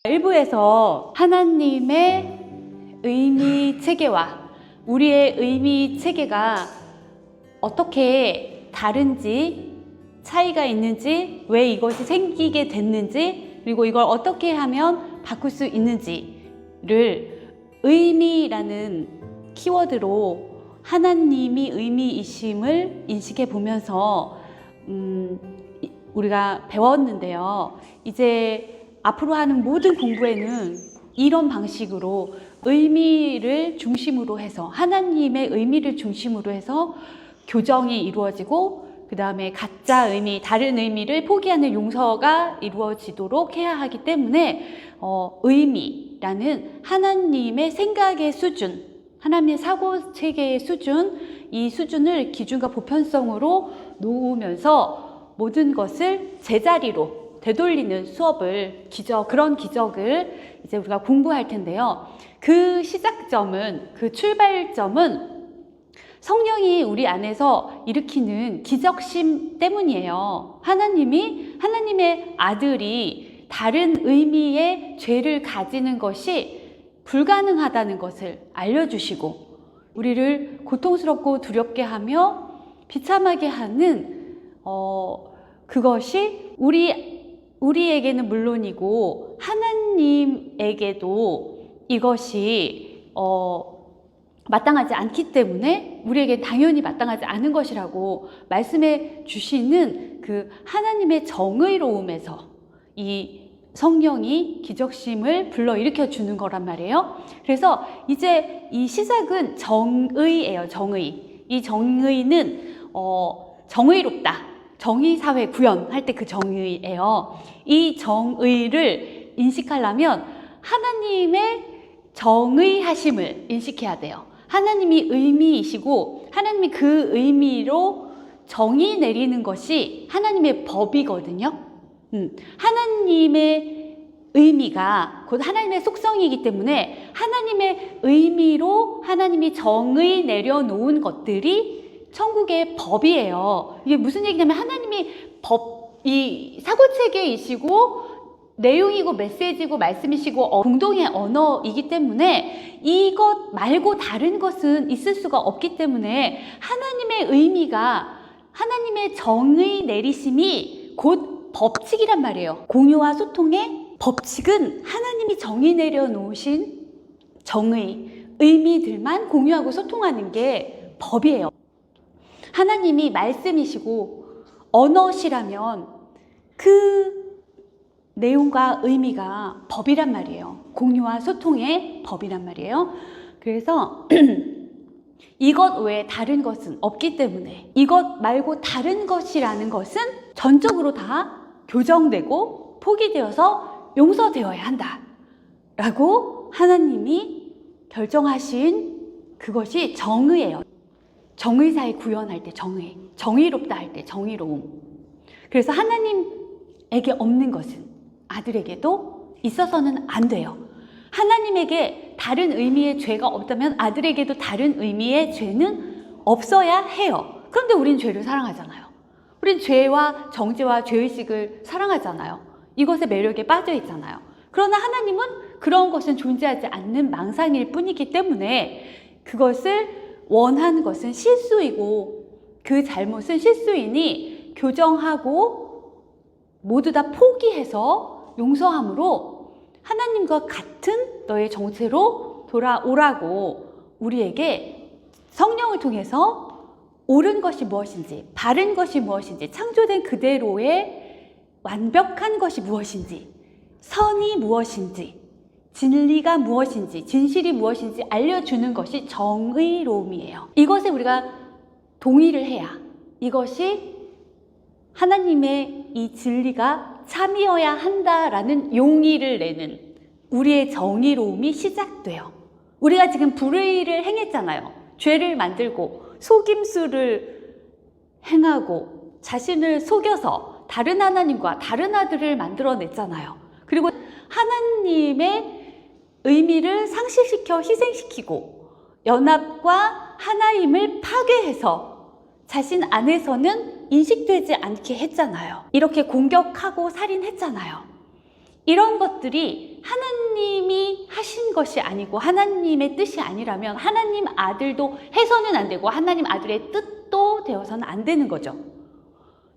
일부에서 하나님의 의미 체계와 우리의 의미 체계가 어떻게 다른지, 차이가 있는지, 왜 이것이 생기게 됐는지, 그리고 이걸 어떻게 하면 바꿀 수 있는지를 의미라는 키워드로 하나님이 의미이심을 인식해 보면서 우리가 배웠는데요. 이제 앞으로 하는 모든 공부에는 이런 방식으로 의미를 중심으로 해서, 하나님의 의미를 중심으로 해서 교정이 이루어지고, 그 다음에 가짜 의미, 다른 의미를 포기하는 용서가 이루어지도록 해야 하기 때문에 의미라는 하나님의 생각의 수준, 하나님의 사고 체계의 수준, 이 수준을 기준과 보편성으로 놓으면서 모든 것을 제자리로 되돌리는 수업을, 그런 기적을 이제 우리가 공부할 텐데요. 그 시작점은, 그 출발점은 성령이 우리 안에서 일으키는 기적심 때문이에요. 하나님의 아들이 다른 의미의 죄를 가지는 것이 불가능하다는 것을 알려주시고, 우리를 고통스럽고 두렵게 하며 비참하게 하는 그것이 우리에게는 물론이고 하나님에게도 이것이 마땅하지 않기 때문에 우리에게 당연히 마땅하지 않은 것이라고 말씀해 주시는 그 하나님의 정의로움에서 이 성령이 기적심을 불러일으켜 주는 거란 말이에요. 그래서 이제 이 시작은 정의예요. 정의. 이 정의는 정의롭다, 정의사회 구현할 때 그 정의예요. 이 정의를 인식하려면 하나님의 정의하심을 인식해야 돼요. 하나님이 의미이시고 하나님이 그 의미로 정의 내리는 것이 하나님의 법이거든요. 하나님의 의미가 곧 하나님의 속성이기 때문에 하나님의 의미로 하나님이 정의 내려놓은 것들이 천국의 법이에요. 이게 무슨 얘기냐면 하나님이 이 사고체계이시고 내용이고 메시지고 말씀이시고 공동의 언어이기 때문에 이것 말고 다른 것은 있을 수가 없기 때문에 하나님의 의미가, 하나님의 정의 내리심이 곧 법칙이란 말이에요. 공유와 소통의 법칙은 하나님이 정의 내려놓으신 정의, 의미들만 공유하고 소통하는 게 법이에요. 하나님이 말씀이시고 언어시라면 그 내용과 의미가 법이란 말이에요. 공유와 소통의 법이란 말이에요. 그래서 이것 외에 다른 것은 없기 때문에 이것 말고 다른 것이라는 것은 전적으로 다 교정되고 포기되어서 용서되어야 한다 라고 하나님이 결정하신 그것이 정의예요. 정의사회 구현할 때 정의롭다 할 때 정의로움. 그래서 하나님에게 없는 것은 아들에게도 있어서는 안 돼요. 하나님에게 다른 의미의 죄가 없다면 아들에게도 다른 의미의 죄는 없어야 해요. 그런데 우린 죄를 사랑하잖아요. 우린 죄와 정죄와 죄의식을 사랑하잖아요. 이것의 매력에 빠져 있잖아요. 그러나 하나님은 그런 것은 존재하지 않는 망상일 뿐이기 때문에 그것을 원하는 것은 실수이고 그 잘못은 실수이니 교정하고 모두 다 포기해서 용서함으로 하나님과 같은 너의 정체로 돌아오라고 우리에게 성령을 통해서 옳은 것이 무엇인지, 바른 것이 무엇인지, 창조된 그대로의 완벽한 것이 무엇인지, 선이 무엇인지, 진리가 무엇인지, 진실이 무엇인지 알려주는 것이 정의로움이에요. 이것에 우리가 동의를 해야 이것이 하나님의 이 진리가 참이어야 한다라는 용의를 내는 우리의 정의로움이 시작돼요. 우리가 지금 불의를 행했잖아요. 죄를 만들고 속임수를 행하고 자신을 속여서 다른 하나님과 다른 아들을 만들어냈잖아요. 그리고 하나님의 의미를 상실시켜 희생시키고 연합과 하나임을 파괴해서 자신 안에서는 인식되지 않게 했잖아요. 이렇게 공격하고 살인했잖아요. 이런 것들이 하나님이 하신 것이 아니고 하나님의 뜻이 아니라면 하나님 아들도 해서는 안 되고 하나님 아들의 뜻도 되어서는 안 되는 거죠.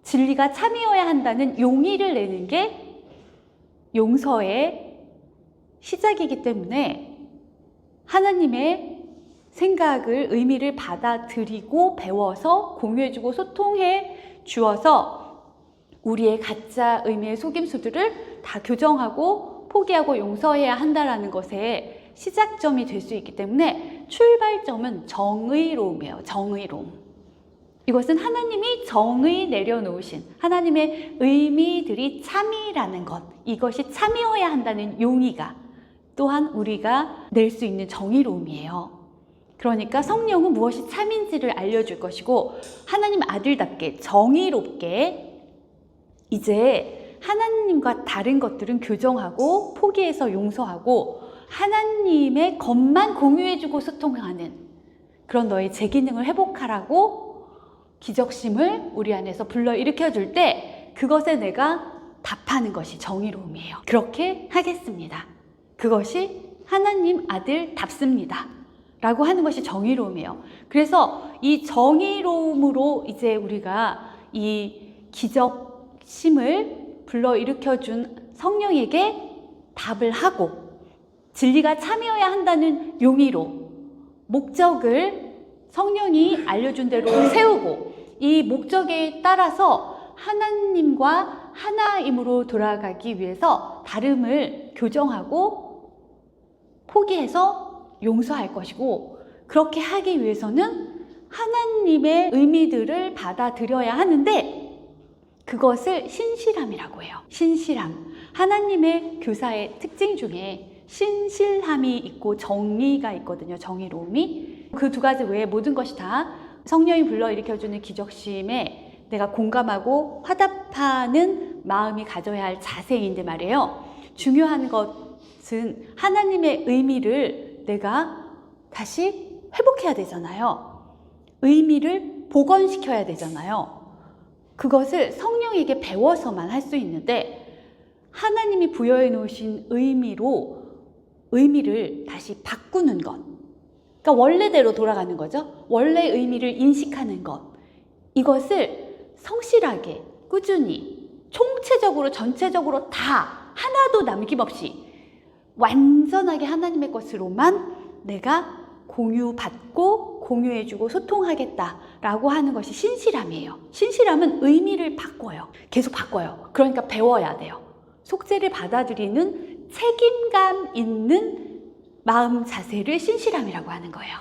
진리가 참이어야 한다는 용의를 내는 게 용서의 시작이기 때문에 하나님의 생각을, 의미를 받아들이고 배워서 공유해주고 소통해 주어서 우리의 가짜 의미의 속임수들을 다 교정하고 포기하고 용서해야 한다는 것의 시작점이 될 수 있기 때문에 출발점은 정의로움이에요. 정의로움. 이것은 하나님이 정의 내려놓으신 하나님의 의미들이 참이라는 것, 이것이 참이어야 한다는 용의가 또한 우리가 낼 수 있는 정의로움이에요. 그러니까 성령은 무엇이 참인지를 알려줄 것이고 하나님 아들답게 정의롭게 이제 하나님과 다른 것들은 교정하고 포기해서 용서하고 하나님의 것만 공유해주고 소통하는 그런 너의 제기능을 회복하라고 기적심을 우리 안에서 불러일으켜 줄 때 그것에 내가 답하는 것이 정의로움이에요. 그렇게 하겠습니다. 그것이 하나님 아들답습니다. 라고 하는 것이 정의로움이에요. 그래서 이 정의로움으로 이제 우리가 이 기적심을 불러일으켜준 성령에게 답을 하고 진리가 참여해야 한다는 용의로 목적을 성령이 알려준 대로 세우고 이 목적에 따라서 하나님과 하나임으로 돌아가기 위해서 다름을 교정하고 포기해서 용서할 것이고 그렇게 하기 위해서는 하나님의 의미들을 받아들여야 하는데 그것을 신실함이라고 해요. 신실함. 하나님의 교사의 특징 중에 신실함이 있고 정의가 있거든요. 정의로움이. 그 두 가지 외에 모든 것이 다 성령이 불러일으켜주는 기적심에 내가 공감하고 화답하는 마음이 가져야 할 자세인데 말이에요. 중요한 것은 하나님의 의미를 내가 다시 회복해야 되잖아요. 의미를 복원시켜야 되잖아요. 그것을 성령에게 배워서만 할 수 있는데 하나님이 부여해 놓으신 의미를 다시 바꾸는 것. 그러니까 원래대로 돌아가는 거죠. 원래 의미를 인식하는 것. 이것을 성실하게, 꾸준히, 총체적으로, 전체적으로 다 하나도 남김없이 완전하게 하나님의 것으로만 내가 공유받고 공유해주고 소통하겠다라고 하는 것이 신실함이에요. 신실함은 의미를 바꿔요. 계속 바꿔요. 그러니까 배워야 돼요. 속죄를 받아들이는 책임감 있는 마음 자세를 신실함이라고 하는 거예요.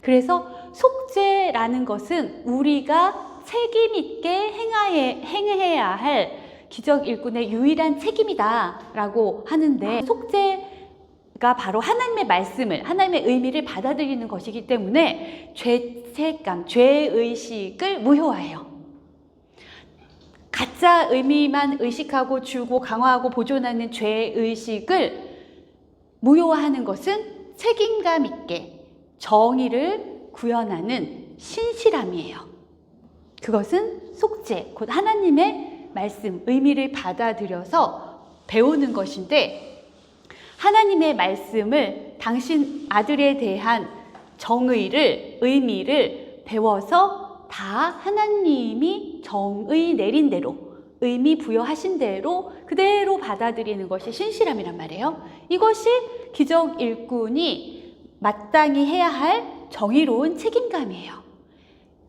그래서 속죄라는 것은 우리가 책임 있게 행해야 할 기적 일꾼의 유일한 책임이다라고 하는데 속죄가 바로 하나님의 말씀을, 하나님의 의미를 받아들이는 것이기 때문에 죄책감, 죄의식을 무효화해요. 가짜 의미만 의식하고 주고 강화하고 보존하는 죄의식을 무효화하는 것은 책임감 있게 정의를 구현하는 신실함이에요. 그것은 속죄, 곧 하나님의 말씀, 의미를 받아들여서 배우는 것인데 하나님의 말씀을 당신 아들에 대한 정의를, 의미를 배워서 다 하나님이 정의 내린 대로 의미 부여하신 대로 그대로 받아들이는 것이 신실함이란 말이에요. 이것이 기적 일꾼이 마땅히 해야 할 정의로운 책임감이에요.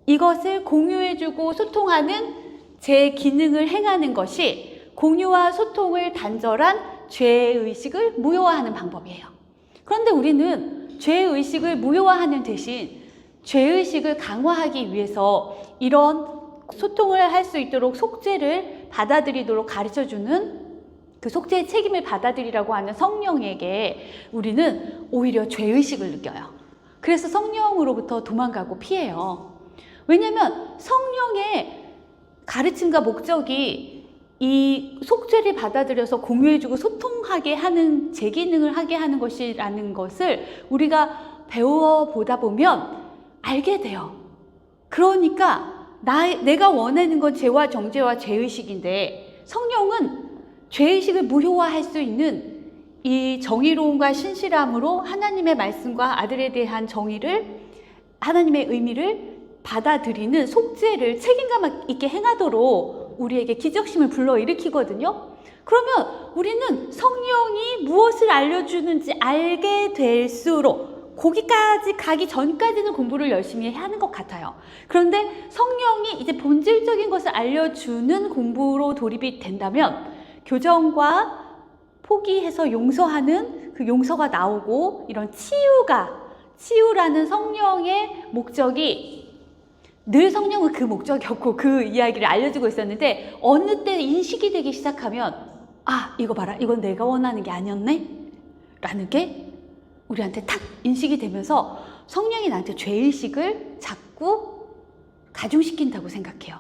이것을 공유해주고 소통하는 제 기능을 행하는 것이 공유와 소통을 단절한 죄의식을 무효화하는 방법이에요. 그런데 우리는 죄의식을 무효화하는 대신 죄의식을 강화하기 위해서 이런 소통을 할 수 있도록 속죄를 받아들이도록 가르쳐주는 그 속죄의 책임을 받아들이라고 하는 성령에게 우리는 오히려 죄의식을 느껴요. 그래서 성령으로부터 도망가고 피해요. 왜냐하면 성령의 가르침과 목적이 이 속죄를 받아들여서 공유해주고 소통하게 하는 제 기능을 하게 하는 것이라는 것을 우리가 배워보다 보면 알게 돼요. 그러니까 내가 원하는 건 죄와 정죄와 죄의식인데 성령은 죄의식을 무효화할 수 있는 이 정의로움과 신실함으로 하나님의 말씀과 아들에 대한 정의를, 하나님의 의미를 받아들이는 속죄를 책임감 있게 행하도록 우리에게 기적심을 불러일으키거든요. 그러면 우리는 성령이 무엇을 알려주는지 알게 될수록, 거기까지 가기 전까지는 공부를 열심히 하는 것 같아요. 그런데 성령이 이제 본질적인 것을 알려주는 공부로 돌입이 된다면 교정과 포기해서 용서하는 그 용서가 나오고, 이런 치유라는 성령의 목적이, 늘 성령은 그 목적이었고 그 이야기를 알려주고 있었는데, 어느 때 인식이 되기 시작하면 이거 봐라, 이건 내가 원하는 게 아니었네? 라는 게 우리한테 탁 인식이 되면서 성령이 나한테 죄의식을 자꾸 가중시킨다고 생각해요.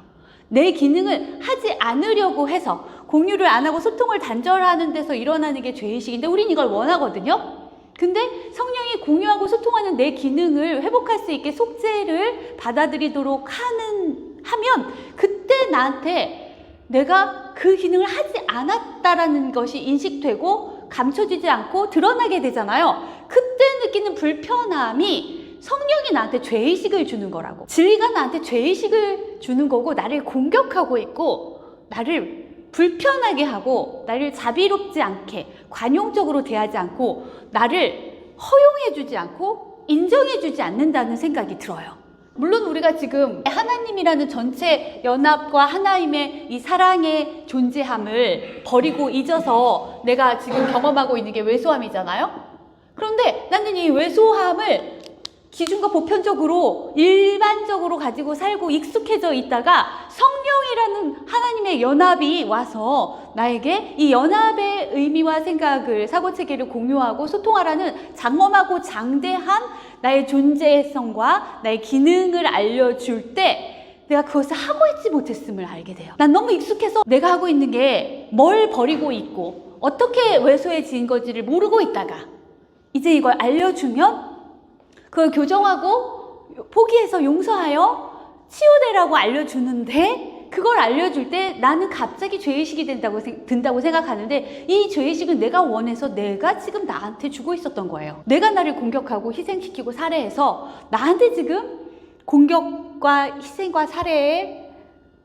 내 기능을 하지 않으려고 해서, 공유를 안 하고 소통을 단절하는 데서 일어나는 게 죄의식인데 우린 이걸 원하거든요. 근데 성령이 공유하고 소통하는 내 기능을 회복할 수 있게 속죄를 받아들이도록 하면, 그때 나한테 내가 그 기능을 하지 않았다라는 것이 인식되고 감춰지지 않고 드러나게 되잖아요. 그때 느끼는 불편함이 성령이 나한테 죄의식을 주는 거라고. 진리가 나한테 죄의식을 주는 거고, 나를 공격하고 있고, 나를 불편하게 하고, 나를 자비롭지 않게, 관용적으로 대하지 않고, 나를 허용해주지 않고 인정해주지 않는다는 생각이 들어요. 물론 우리가 지금 하나님이라는 전체 연합과 하나님의 이 사랑의 존재함을 버리고 잊어서 내가 지금 경험하고 있는 게 왜소함이잖아요. 그런데 나는 이 왜소함을 기준과 보편적으로 일반적으로 가지고 살고 익숙해져 있다가 성령이라는 하나님의 연합이 와서 나에게 이 연합의 의미와 생각을, 사고체계를 공유하고 소통하라는 장엄하고 장대한 나의 존재성과 나의 기능을 알려줄 때 내가 그것을 하고 있지 못했음을 알게 돼요. 난 너무 익숙해서 내가 하고 있는 게 뭘 버리고 있고 어떻게 왜소해진 건지를 모르고 있다가 이제 이걸 알려주면 그걸 교정하고 포기해서 용서하여 치유되라고 알려주는데, 그걸 알려줄 때 나는 갑자기 죄의식이 든다고 생각하는데, 이 죄의식은 내가 원해서 내가 지금 나한테 주고 있었던 거예요. 내가 나를 공격하고 희생시키고 살해해서 나한테 지금 공격과 희생과 살해의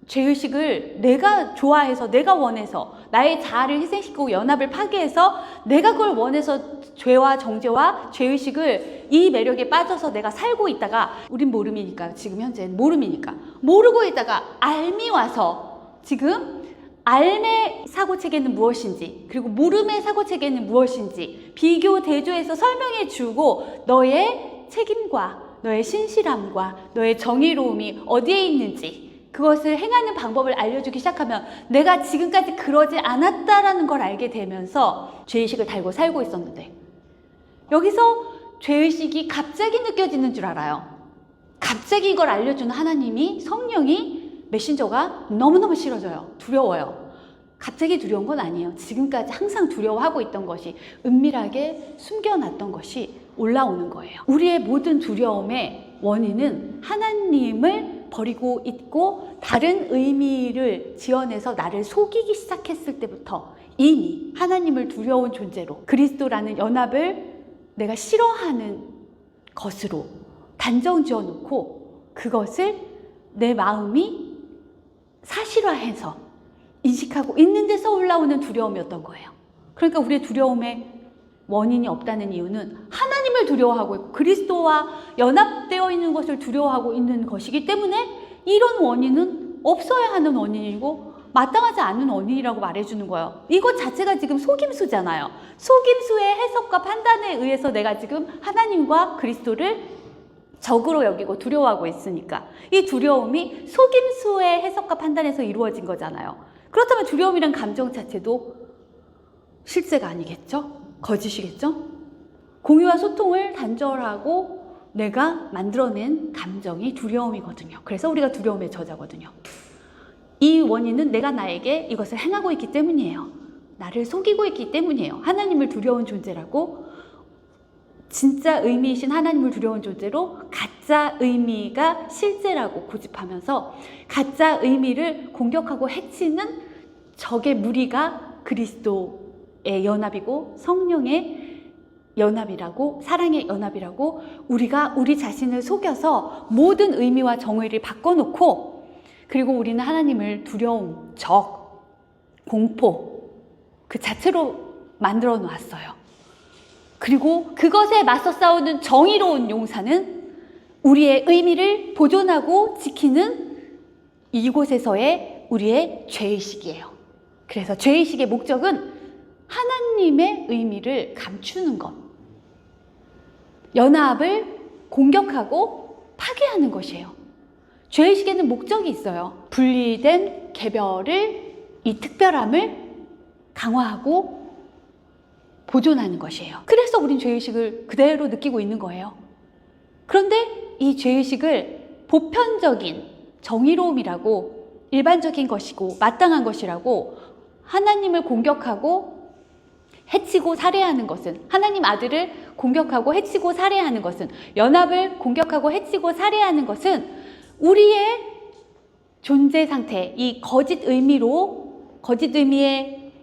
죄의식을 내가 좋아해서, 내가 원해서 나의 자아를 희생시키고 연합을 파괴해서 내가 그걸 원해서 죄와 정죄와 죄의식을, 이 매력에 빠져서 내가 살고 있다가, 우린 모름이니까, 지금 현재는 모름이니까 모르고 있다가 알미 와서 지금 알의 사고체계는 무엇인지, 그리고 모름의 사고체계는 무엇인지 비교 대조해서 설명해 주고, 너의 책임과 너의 신실함과 너의 정의로움이 어디에 있는지, 그것을 행하는 방법을 알려주기 시작하면 내가 지금까지 그러지 않았다라는 걸 알게 되면서 죄의식을 달고 살고 있었는데, 여기서 죄의식이 갑자기 느껴지는 줄 알아요. 갑자기 이걸 알려주는 하나님이, 성령이, 메신저가 너무너무 싫어져요. 두려워요. 갑자기 두려운 건 아니에요. 지금까지 항상 두려워하고 있던 것이, 은밀하게 숨겨놨던 것이 올라오는 거예요. 우리의 모든 두려움의 원인은 하나님을 버리고 있고 다른 의미를 지어내서 나를 속이기 시작했을 때부터 이미 하나님을 두려운 존재로, 그리스도라는 연합을 내가 싫어하는 것으로 단정 지어놓고 그것을 내 마음이 사실화해서 인식하고 있는 데서 올라오는 두려움이었던 거예요. 그러니까 우리의 두려움의 원인이 없다는 이유는 하나님을 두려워하고 있고 그리스도와 연합되어 있는 것을 두려워하고 있는 것이기 때문에, 이런 원인은 없어야 하는 원인이고 마땅하지 않은 원인이라고 말해주는 거예요. 이것 자체가 지금 속임수잖아요. 속임수의 해석과 판단에 의해서 내가 지금 하나님과 그리스도를 적으로 여기고 두려워하고 있으니까, 이 두려움이 속임수의 해석과 판단에서 이루어진 거잖아요. 그렇다면 두려움이란 감정 자체도 실제가 아니겠죠? 거짓이겠죠? 공유와 소통을 단절하고 내가 만들어낸 감정이 두려움이거든요. 그래서 우리가 두려움의 저자거든요. 이 원인은 내가 나에게 이것을 행하고 있기 때문이에요. 나를 속이고 있기 때문이에요. 하나님을 두려운 존재라고, 진짜 의미이신 하나님을 두려운 존재로 가짜 의미가 실제라고 고집하면서 가짜 의미를 공격하고 해치는 적의 무리가 그리스도의 연합이고 성령의 연합이라고, 사랑의 연합이라고, 우리가 우리 자신을 속여서 모든 의미와 정의를 바꿔놓고, 그리고 우리는 하나님을 두려움, 적, 공포 그 자체로 만들어 놓았어요. 그리고 그것에 맞서 싸우는 정의로운 용사는 우리의 의미를 보존하고 지키는 이곳에서의 우리의 죄의식이에요. 그래서 죄의식의 목적은 하나님의 의미를 감추는 것, 연합을 공격하고 파괴하는 것이에요. 죄의식에는 목적이 있어요. 분리된 개별을, 이 특별함을 강화하고 보존하는 것이에요. 그래서 우린 죄의식을 그대로 느끼고 있는 거예요. 그런데 이 죄의식을 보편적인 정의로움이라고, 일반적인 것이고 마땅한 것이라고, 하나님을 공격하고 해치고 살해하는 것은, 하나님 아들을 공격하고 해치고 살해하는 것은, 연합을 공격하고 해치고 살해하는 것은 우리의 존재 상태, 이 거짓 의미의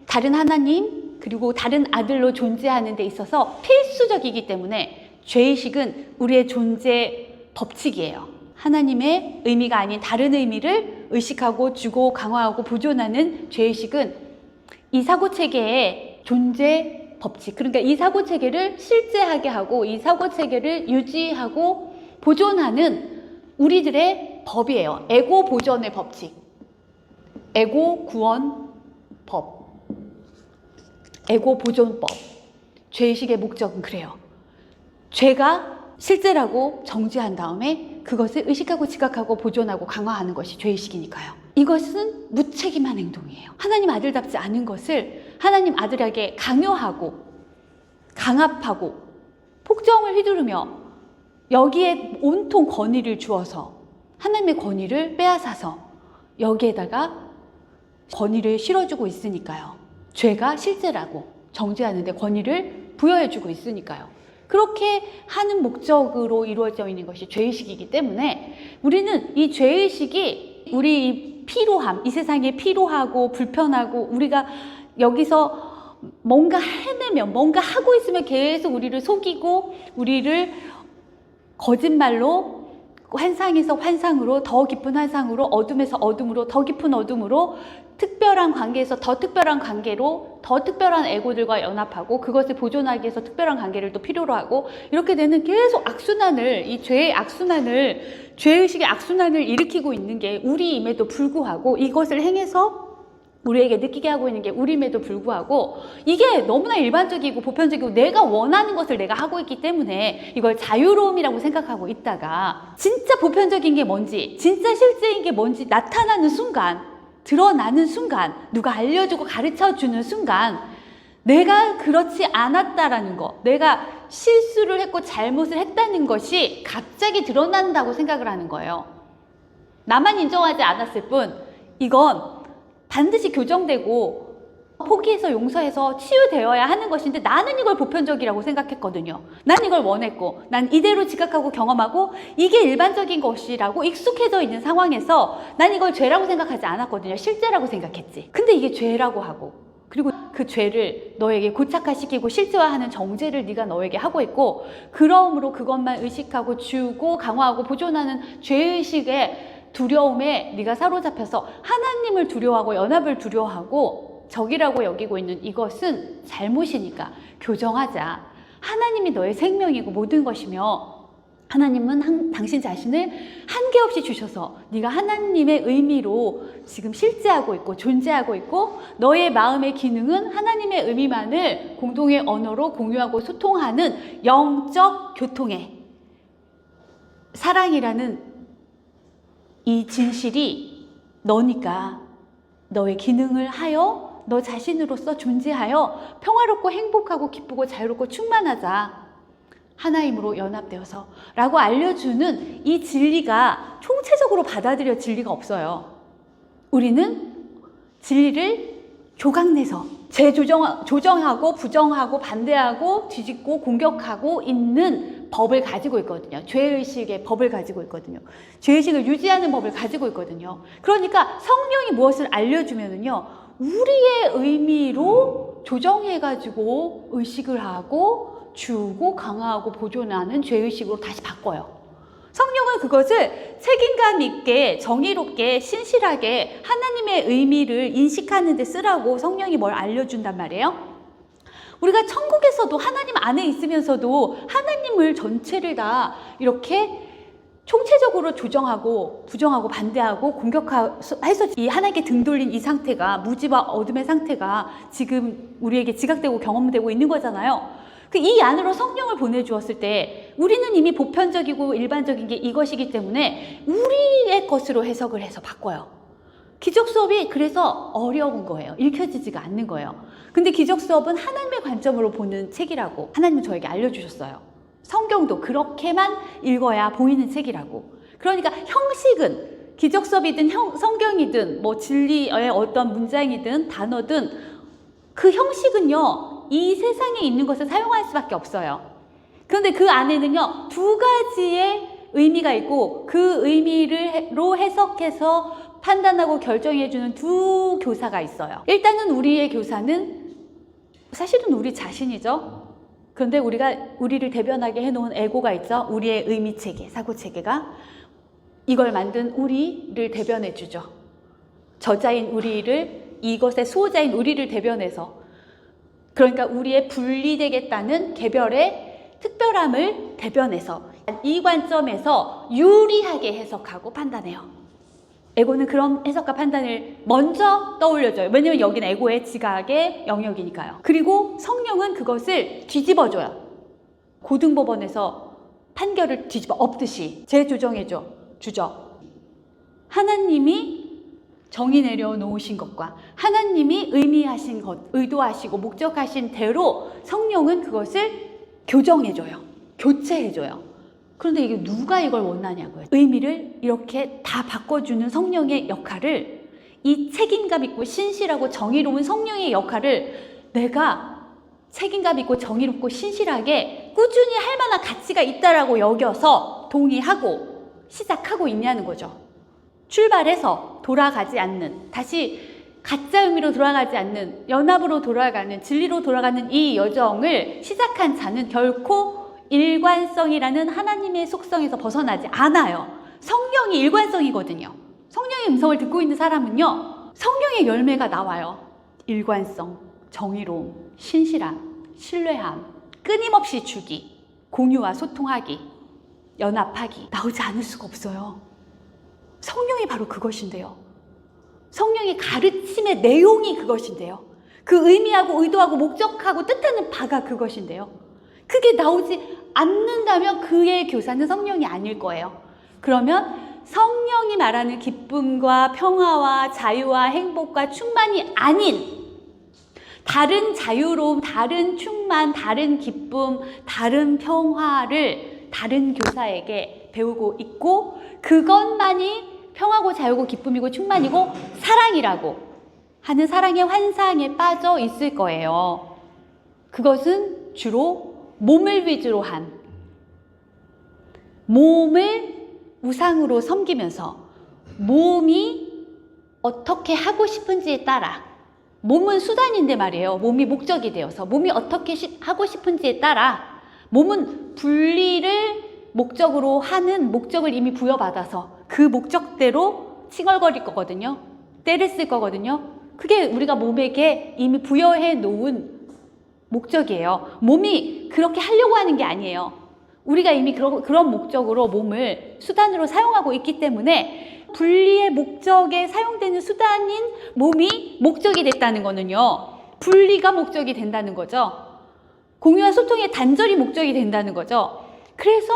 다른 하나님 그리고 다른 아들로 존재하는 데 있어서 필수적이기 때문에 죄의식은 우리의 존재 법칙이에요. 하나님의 의미가 아닌 다른 의미를 의식하고 주고 강화하고 보존하는 죄의식은 이 사고체계의 존재 법칙, 그러니까 이 사고체계를 실제하게 하고 이 사고체계를 유지하고 보존하는 우리들의 법이에요. 에고 보존의 법칙, 에고 구원 법, 에고 보존법. 죄의식의 목적은 그래요. 죄가 실제라고 정지한 다음에 그것을 의식하고 지각하고 보존하고 강화하는 것이 죄의식이니까요. 이것은 무책임한 행동이에요. 하나님 아들답지 않은 것을 하나님 아들에게 강요하고 강압하고 폭정을 휘두르며 여기에 온통 권위를 주어서 하나님의 권위를 빼앗아서 여기에다가 권위를 실어주고 있으니까요. 죄가 실제라고 정죄하는데 권위를 부여해주고 있으니까요. 그렇게 하는 목적으로 이루어져 있는 것이 죄의식이기 때문에 우리는 이 죄의식이 우리 피로함, 이 세상에 피로하고 불편하고 우리가 여기서 뭔가 헤매면, 뭔가 하고 있으면 계속 우리를 속이고 우리를 거짓말로, 환상에서 환상으로, 더 깊은 환상으로, 어둠에서 어둠으로, 더 깊은 어둠으로, 특별한 관계에서 더 특별한 관계로, 더 특별한 에고들과 연합하고 그것을 보존하기 위해서 특별한 관계를 또 필요로 하고, 이렇게 되는 계속 악순환을, 이 죄의 악순환을, 죄의식의 악순환을 일으키고 있는 게 우리임에도 불구하고, 이것을 행해서 우리에게 느끼게 하고 있는 게 우리임에도 불구하고, 이게 너무나 일반적이고 보편적이고 내가 원하는 것을 내가 하고 있기 때문에 이걸 자유로움이라고 생각하고 있다가 진짜 보편적인 게 뭔지, 진짜 실제인 게 뭔지 나타나는 순간, 드러나는 순간, 누가 알려주고 가르쳐주는 순간 내가 그렇지 않았다라는 거, 내가 실수를 했고 잘못을 했다는 것이 갑자기 드러난다고 생각을 하는 거예요. 나만 인정하지 않았을 뿐 이건 반드시 교정되고 포기해서 용서해서 치유되어야 하는 것인데, 나는 이걸 보편적이라고 생각했거든요. 난 이걸 원했고 난 이대로 지각하고 경험하고 이게 일반적인 것이라고 익숙해져 있는 상황에서 난 이걸 죄라고 생각하지 않았거든요. 실제라고 생각했지. 근데 이게 죄라고 하고, 그리고 그 죄를 너에게 고착화시키고 실제화하는 정죄를 네가 너에게 하고 있고, 그러므로 그것만 의식하고 주고 강화하고 보존하는 죄의식의 두려움에 네가 사로잡혀서 하나님을 두려워하고 연합을 두려워하고 적이라고 여기고 있는 이것은 잘못이니까 교정하자. 하나님이 너의 생명이고 모든 것이며, 하나님은 당신 자신을 한계없이 주셔서 네가 하나님의 의미로 지금 실제하고 있고 존재하고 있고, 너의 마음의 기능은 하나님의 의미만을 공동의 언어로 공유하고 소통하는 영적 교통의 사랑이라는 이 진실이 너니까 너의 기능을 하여 너 자신으로서 존재하여 평화롭고 행복하고 기쁘고 자유롭고 충만하자, 하나님으로 연합되어서 라고 알려주는 이 진리가 총체적으로 받아들여질 리가 없어요. 우리는 진리를 조각내서 조정하고 부정하고 반대하고 뒤집고 공격하고 있는 법을 가지고 있거든요. 죄의식의 법을 가지고 있거든요. 죄의식을 유지하는 법을 가지고 있거든요. 그러니까 성령이 무엇을 알려주면은요, 우리의 의미로 조정해가지고 의식을 하고 주고 강화하고 보존하는 죄의식으로 다시 바꿔요. 성령은 그것을 책임감 있게 정의롭게 신실하게 하나님의 의미를 인식하는 데 쓰라고 성령이 뭘 알려준단 말이에요. 우리가 천국에서도 하나님 안에 있으면서도 하나님을 전체를 다 이렇게 총체적으로 조정하고 부정하고 반대하고 공격해서 이 하나님께 등 돌린 이 상태가, 무지와 어둠의 상태가 지금 우리에게 지각되고 경험되고 있는 거잖아요. 이 안으로 성령을 보내주었을 때 우리는 이미 보편적이고 일반적인 게 이것이기 때문에 우리의 것으로 해석을 해서 바꿔요. 기적 수업이 그래서 어려운 거예요. 읽혀지지가 않는 거예요. 근데 기적 수업은 하나님의 관점으로 보는 책이라고 하나님은 저에게 알려주셨어요. 성경도 그렇게만 읽어야 보이는 책이라고. 그러니까 형식은 기적 수업이든 성경이든 뭐 진리의 어떤 문장이든 단어든 그 형식은요, 이 세상에 있는 것을 사용할 수밖에 없어요. 그런데 그 안에는요, 두 가지의 의미가 있고 그 의미로 해석해서 판단하고 결정해주는 두 교사가 있어요. 일단은 우리의 교사는 사실은 우리 자신이죠. 그런데 우리를 대변하게 해놓은 에고가 있죠. 우리의 의미체계, 사고체계가 이걸 만든 우리를 대변해주죠. 저자인 우리를, 이것의 수호자인 우리를 대변해서, 그러니까 우리의 분리되겠다는 개별의 특별함을 대변해서 이 관점에서 유리하게 해석하고 판단해요. 에고는 그런 해석과 판단을 먼저 떠올려줘요. 왜냐면 여기는 에고의 지각의 영역이니까요. 그리고 성령은 그것을 뒤집어줘요. 고등법원에서 판결을 뒤집어 엎듯이 주죠. 하나님이 정의 내려놓으신 것과 하나님이 의미하신 것, 의도하시고 목적하신 대로 성령은 그것을 교정해줘요. 교체해줘요. 그런데 이게 누가 이걸 원하냐고요. 의미를 이렇게 다 바꿔주는 성령의 역할을, 이 책임감 있고 신실하고 정의로운 성령의 역할을 내가 책임감 있고 정의롭고 신실하게 꾸준히 할 만한 가치가 있다라고 여겨서 동의하고 시작하고 있냐는 거죠. 출발해서 돌아가지 않는, 다시 가짜 의미로 돌아가지 않는, 연합으로 돌아가는, 진리로 돌아가는 이 여정을 시작한 자는 결코 일관성이라는 하나님의 속성에서 벗어나지 않아요. 성령이 일관성이거든요. 성령의 음성을 듣고 있는 사람은요, 성령의 열매가 나와요. 일관성, 정의로움, 신실함, 신뢰함, 끊임없이 주기, 공유와 소통하기, 연합하기, 나오지 않을 수가 없어요. 성령이 바로 그것인데요. 성령의 가르침의 내용이 그것인데요. 그 의미하고 의도하고 목적하고 뜻하는 바가 그것인데요. 그게 나오지 않는다면 그의 교사는 성령이 아닐 거예요. 그러면 성령이 말하는 기쁨과 평화와 자유와 행복과 충만이 아닌 다른 자유로움, 다른 충만, 다른 기쁨, 다른 평화를 다른 교사에게 배우고 있고, 그것만이 평화고 자유고 기쁨이고 충만이고 사랑이라고 하는 사랑의 환상에 빠져 있을 거예요. 그것은 주로 몸을 위주로 한, 몸을 우상으로 섬기면서 몸이 어떻게 하고 싶은지에 따라, 몸은 수단인데 말이에요. 몸이 목적이 되어서 몸이 어떻게 하고 싶은지에 따라, 몸은 분리를 목적으로 하는 목적을 이미 부여받아서 그 목적대로 칭얼거릴 거거든요. 때를 쓸 거거든요. 그게 우리가 몸에게 이미 부여해 놓은 목적이에요. 몸이 그렇게 하려고 하는 게 아니에요. 우리가 이미 그런 목적으로 몸을 수단으로 사용하고 있기 때문에 분리의 목적에 사용되는 수단인 몸이 목적이 됐다는 거는요, 분리가 목적이 된다는 거죠. 공유와 소통의 단절이 목적이 된다는 거죠. 그래서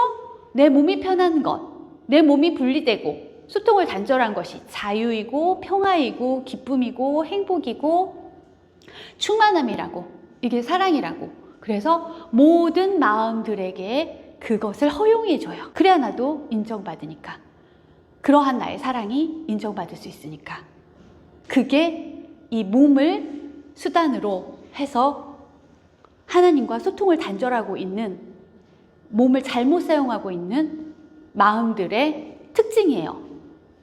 내 몸이 편한 것, 내 몸이 분리되고 소통을 단절한 것이 자유이고 평화이고 기쁨이고 행복이고 충만함이라고, 이게 사랑이라고. 그래서 모든 마음들에게 그것을 허용해줘요. 그래야 나도 인정받으니까. 그러한 나의 사랑이 인정받을 수 있으니까. 그게 이 몸을 수단으로 해서 하나님과 소통을 단절하고 있는, 몸을 잘못 사용하고 있는 마음들의 특징이에요.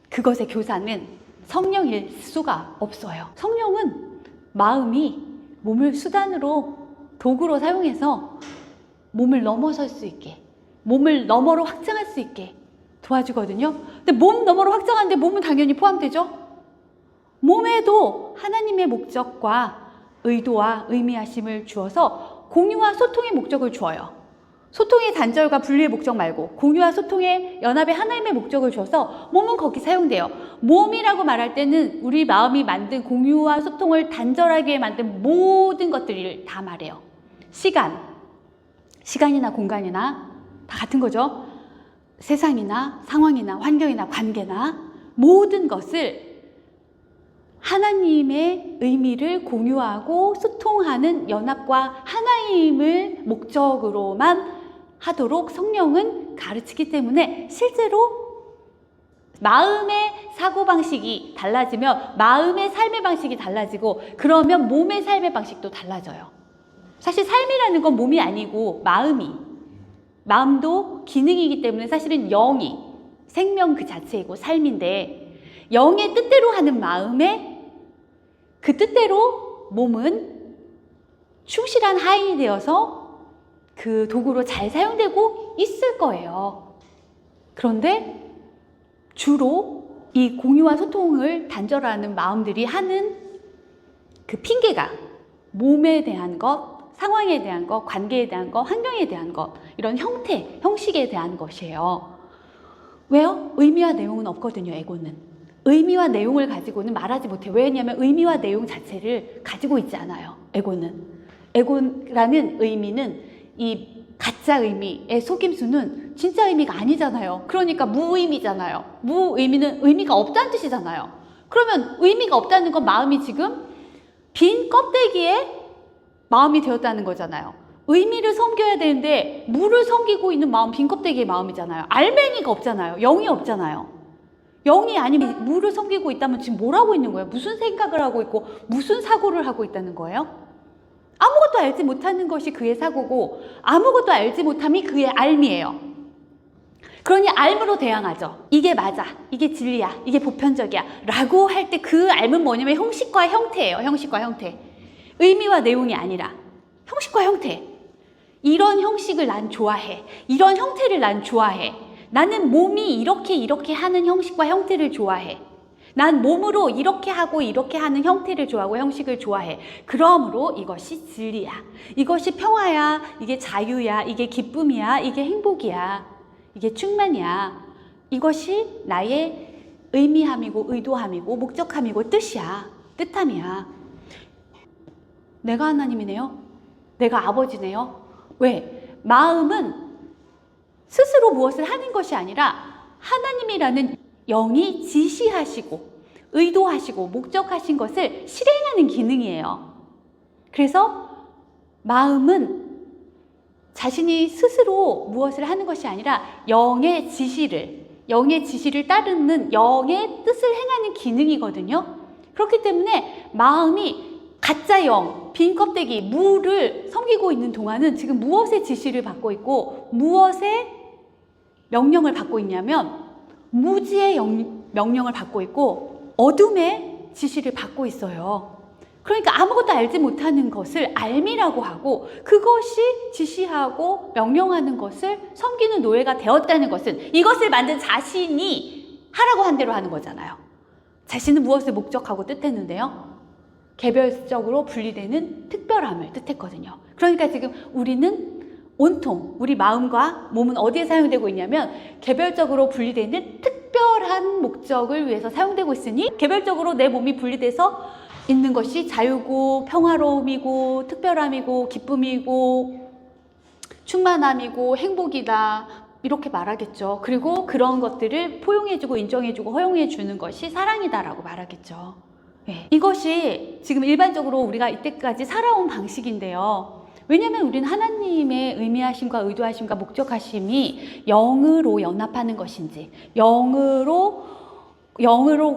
그것의 교사는 성령일 수가 없어요. 성령은 마음이 몸을 수단으로, 도구로 사용해서 몸을 넘어설 수 있게, 몸을 너머로 확장할 수 있게 도와주거든요. 근데 몸 너머로 확장하는데 몸은 당연히 포함되죠. 몸에도 하나님의 목적과 의도와 의미하심을 주어서 공유와 소통의 목적을 주어요. 소통의 단절과 분리의 목적 말고 공유와 소통의 연합의 하나님의 목적을 줘서 몸은 거기 사용돼요. 몸이라고 말할 때는 우리 마음이 만든 공유와 소통을 단절하게 만든 모든 것들을 다 말해요. 시간이나 공간이나 다 같은 거죠. 세상이나 상황이나 환경이나 관계나 모든 것을 하나님의 의미를 공유하고 소통하는 연합과 하나님을 목적으로만 하도록 성령은 가르치기 때문에 실제로 마음의 사고방식이 달라지면 마음의 삶의 방식이 달라지고 그러면 몸의 삶의 방식도 달라져요. 사실 삶이라는 건 몸이 아니고 마음도 기능이기 때문에 사실은 영이 생명 그 자체이고 삶인데 영의 뜻대로 하는 마음에 그 뜻대로 몸은 충실한 하인이 되어서 그 도구로 잘 사용되고 있을 거예요. 그런데 주로 이 공유와 소통을 단절하는 마음들이 하는 그 핑계가 몸에 대한 것, 상황에 대한 것, 관계에 대한 것, 환경에 대한 것, 이런 형태, 형식에 대한 것이에요. 왜요? 의미와 내용은 없거든요, 에고는. 의미와 내용을 가지고는 말하지 못해요. 왜냐하면 의미와 내용 자체를 가지고 있지 않아요, 에고는. 에고라는 의미는 이 가짜 의미의 속임수는 진짜 의미가 아니잖아요. 그러니까 무의미잖아요. 무의미는 의미가 없다는 뜻이잖아요. 그러면 의미가 없다는 건 마음이 지금 빈 껍데기에 마음이 되었다는 거잖아요. 의미를 섬겨야 되는데 무를 섬기고 있는 마음, 빈 껍데기의 마음이잖아요. 알맹이가 없잖아요. 영이 없잖아요. 영이 아니면 무를 섬기고 있다면 지금 뭘 하고 있는 거예요? 무슨 생각을 하고 있고 무슨 사고를 하고 있다는 거예요? 아무것도 알지 못하는 것이 그의 사고고 아무것도 알지 못함이 그의 알미예요. 그러니 알므로 대항하죠. 이게 맞아, 이게 진리야, 이게 보편적이야 라고 할 때 그 알은 뭐냐면 형식과 형태예요. 형식과 형태. 의미와 내용이 아니라 형식과 형태. 이런 형식을 난 좋아해. 이런 형태를 난 좋아해. 나는 몸이 이렇게 하는 형식과 형태를 좋아해. 난 몸으로 이렇게 하고 이렇게 하는 형태를 좋아하고 형식을 좋아해. 그러므로 이것이 진리야. 이것이 평화야. 이게 자유야. 이게 기쁨이야. 이게 행복이야. 이게 충만이야. 이것이 나의 의미함이고 의도함이고 목적함이고 뜻이야. 뜻함이야. 내가 하나님이네요. 내가 아버지네요. 왜? 마음은 스스로 무엇을 하는 것이 아니라 하나님이라는 영이 지시하시고 의도하시고 목적하신 것을 실행하는 기능이에요. 그래서 마음은 자신이 스스로 무엇을 하는 것이 아니라 영의 지시를 따르는 영의 뜻을 행하는 기능이거든요. 그렇기 때문에 마음이 가짜 영, 빈 껍데기, 무를 섬기고 있는 동안은 지금 무엇의 지시를 받고 있고 무엇의 명령을 받고 있냐면 무지의 명령을 받고 있고 어둠의 지시를 받고 있어요. 그러니까 아무것도 알지 못하는 것을 알미라고 하고 그것이 지시하고 명령하는 것을 섬기는 노예가 되었다는 것은 이것을 만든 자신이 하라고 한 대로 하는 거잖아요. 자신은 무엇을 목적하고 뜻했는데요? 개별적으로 분리되는 특별함을 뜻했거든요. 그러니까 지금 우리는 온통 우리 마음과 몸은 어디에 사용되고 있냐면 개별적으로 분리되는 특별한 목적을 위해서 사용되고 있으니 개별적으로 내 몸이 분리돼서 있는 것이 자유고 평화로움이고 특별함이고 기쁨이고 충만함이고 행복이다 이렇게 말하겠죠. 그리고 그런 것들을 포용해주고 인정해주고 허용해주는 것이 사랑이다라고 말하겠죠. 네. 이것이 지금 일반적으로 우리가 이때까지 살아온 방식인데요. 왜냐하면 우리는 하나님의 의미하심과 의도하심과 목적하심이 영으로 연합하는 것인지 영으로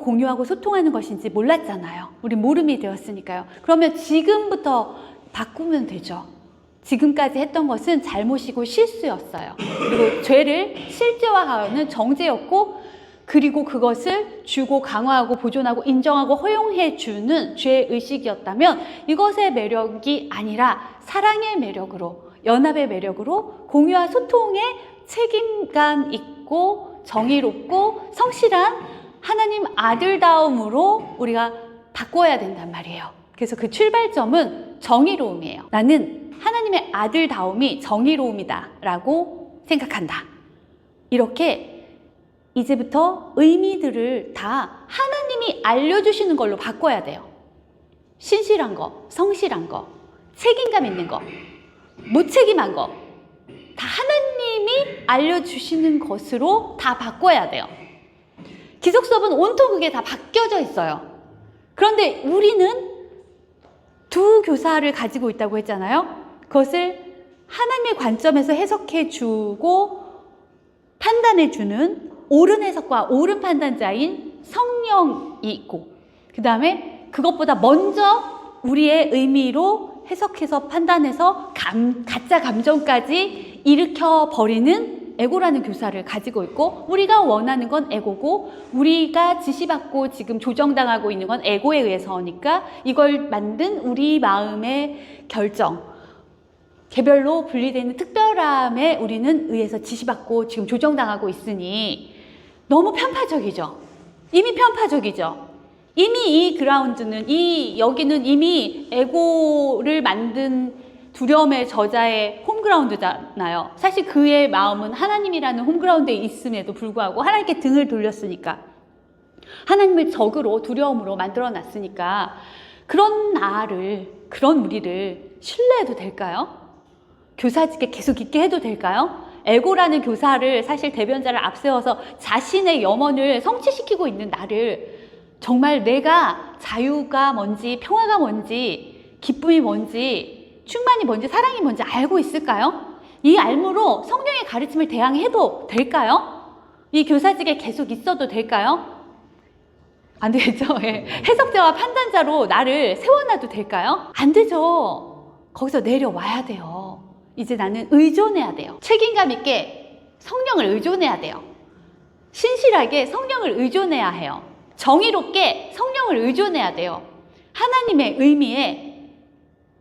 공유하고 소통하는 것인지 몰랐잖아요. 우리 모름이 되었으니까요. 그러면 지금부터 바꾸면 되죠. 지금까지 했던 것은 잘못이고 실수였어요. 그리고 죄를 실제화하는 정죄였고 그리고 그것을 주고 강화하고 보존하고 인정하고 허용해 주는 죄 의식이었다면 이것의 매력이 아니라 사랑의 매력으로, 연합의 매력으로, 공유와 소통의 책임감 있고 정의롭고 성실한 하나님 아들다움으로 우리가 바꿔야 된단 말이에요. 그래서 그 출발점은 정의로움이에요. 나는 하나님의 아들다움이 정의로움이다 라고 생각한다. 이렇게 이제부터 의미들을 다 하나님이 알려주시는 걸로 바꿔야 돼요. 신실한 거, 성실한 거, 책임감 있는 거, 무책임한 거, 다 하나님이 알려주시는 것으로 다 바꿔야 돼요. 기독 수업은 온통 그게 다 바뀌어져 있어요. 그런데 우리는 두 교사를 가지고 있다고 했잖아요. 그것을 하나님의 관점에서 해석해 주고 판단해 주는 옳은 해석과 옳은 판단자인 성령이 있고, 그 다음에 그것보다 먼저 우리의 의미로 해석해서 판단해서 가짜 감정까지 일으켜버리는 에고라는 교사를 가지고 있고, 우리가 원하는 건 에고고 우리가 지시받고 지금 조정당하고 있는 건 에고에 의해서니까 이걸 만든 우리 마음의 결정, 개별로 분리되는 특별함에 우리는 의해서 지시받고 지금 조정당하고 있으니 너무 편파적이죠. 이미 편파적이죠. 이미 이 그라운드는, 여기는 이미 에고를 만든 두려움의 저자의 홈그라운드잖아요. 사실 그의 마음은 하나님이라는 홈그라운드에 있음에도 불구하고 하나님께 등을 돌렸으니까, 하나님을 적으로 두려움으로 만들어 놨으니까 그런 그런 우리를 신뢰해도 될까요? 교사직에 계속 있게 해도 될까요? 에고라는 교사를, 사실 대변자를 앞세워서 자신의 염원을 성취시키고 있는 나를 정말 내가 자유가 뭔지, 평화가 뭔지, 기쁨이 뭔지, 충만이 뭔지, 사랑이 뭔지 알고 있을까요? 이 알므로 성령의 가르침을 대항해도 될까요? 이 교사직에 계속 있어도 될까요? 안 되죠. 예. 해석자와 판단자로 나를 세워놔도 될까요? 안 되죠. 거기서 내려와야 돼요. 이제 나는 의존해야 돼요. 책임감 있게 성령을 의존해야 돼요. 신실하게 성령을 의존해야 해요. 정의롭게 성령을 의존해야 돼요. 하나님의 의미에,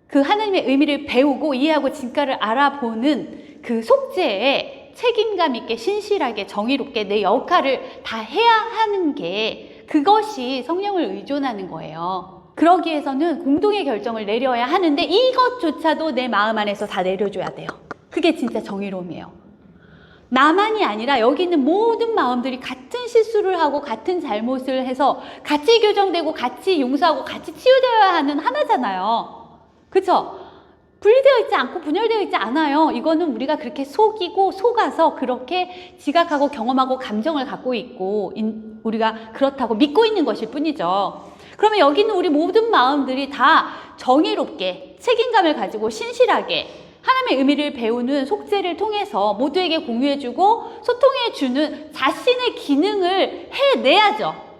그 하나님의 의미를 배우고 이해하고 진가를 알아보는 그 속죄에 책임감 있게 신실하게 정의롭게 내 역할을 다 해야 하는 게, 그것이 성령을 의존하는 거예요. 그러기 위해서는 공동의 결정을 내려야 하는데 이것조차도 내 마음 안에서 다 내려줘야 돼요. 그게 진짜 정의로움이에요. 나만이 아니라 여기 있는 모든 마음들이 같은 실수를 하고 같은 잘못을 해서 같이 교정되고 같이 용서하고 같이 치유되어야 하는 하나잖아요. 그렇죠? 분리되어 있지 않고 분열되어 있지 않아요. 이거는 우리가 그렇게 속아서 그렇게 지각하고 경험하고 감정을 갖고 있고 우리가 그렇다고 믿고 있는 것일 뿐이죠. 그러면 여기 있는 우리 모든 마음들이 다 정의롭게 책임감을 가지고 신실하게 하나님의 의미를 배우는 속죄를 통해서 모두에게 공유해주고 소통해주는 자신의 기능을 해내야죠.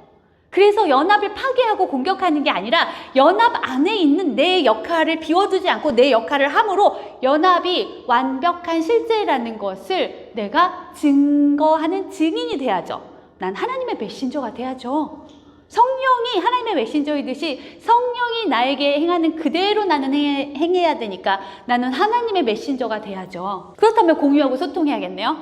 그래서 연합을 파괴하고 공격하는 게 아니라 연합 안에 있는 내 역할을 비워두지 않고 내 역할을 함으로 연합이 완벽한 실제라는 것을 내가 증거하는 증인이 돼야죠. 난 하나님의 메신저가 돼야죠. 성령이 하나님의 메신저이듯이 성령이 나에게 행하는 그대로 나는 행해야 되니까 나는 하나님의 메신저가 돼야죠. 그렇다면 공유하고 소통해야겠네요.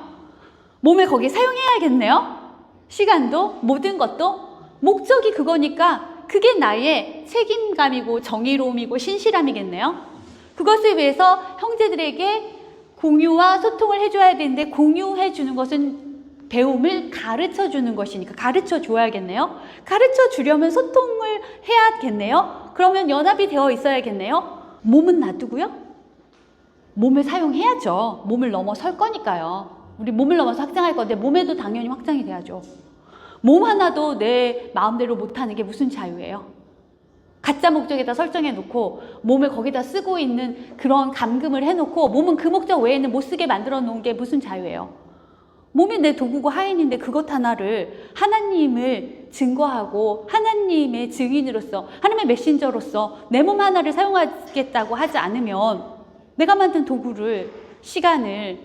몸을 거기 사용해야겠네요. 시간도 모든 것도 목적이 그거니까 그게 나의 책임감이고 정의로움이고 신실함이겠네요. 그것을 위해서 형제들에게 공유와 소통을 해줘야 되는데, 공유해 주는 것은 배움을 가르쳐 주는 것이니까 가르쳐 줘야겠네요. 가르쳐 주려면 소통을 해야겠네요. 그러면 연합이 되어 있어야겠네요. 몸은 놔두고요. 몸을 사용해야죠. 몸을 넘어설 거니까요. 우리 몸을 넘어서 확장할 건데 몸에도 당연히 확장이 돼야죠. 몸 하나도 내 마음대로 못하는 게 무슨 자유예요? 가짜 목적에다 설정해 놓고 몸을 거기다 쓰고 있는 그런 감금을 해놓고 몸은 그 목적 외에는 못 쓰게 만들어 놓은 게 무슨 자유예요? 몸이 내 도구고 하인인데 그것 하나를 하나님을 증거하고 하나님의 증인으로서, 하나님의 메신저로서 내 몸 하나를 사용하겠다고 하지 않으면 내가 만든 도구를, 시간을,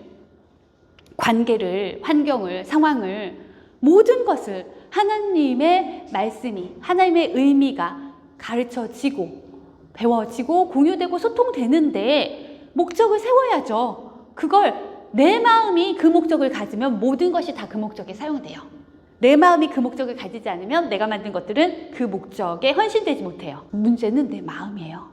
관계를, 환경을, 상황을 모든 것을 하나님의 말씀이, 하나님의 의미가 가르쳐지고 배워지고 공유되고 소통되는데 목적을 세워야죠. 그걸 내 마음이 그 목적을 가지면 모든 것이 다 그 목적에 사용돼요. 내 마음이 그 목적을 가지지 않으면 내가 만든 것들은 그 목적에 헌신되지 못해요. 문제는 내 마음이에요.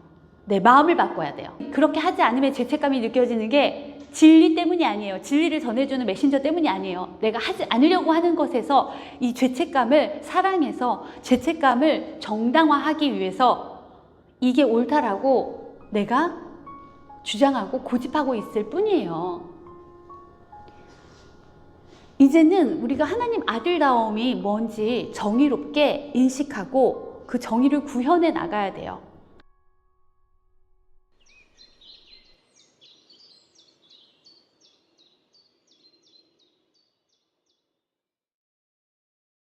내 마음을 바꿔야 돼요. 그렇게 하지 않으면 죄책감이 느껴지는 게 진리 때문이 아니에요. 진리를 전해주는 메신저 때문이 아니에요. 내가 하지 않으려고 하는 것에서 이 죄책감을 사랑해서 죄책감을 정당화하기 위해서 이게 옳다라고 내가 주장하고 고집하고 있을 뿐이에요. 이제는 우리가 하나님 아들다움이 뭔지 정의롭게 인식하고 그 정의를 구현해 나가야 돼요.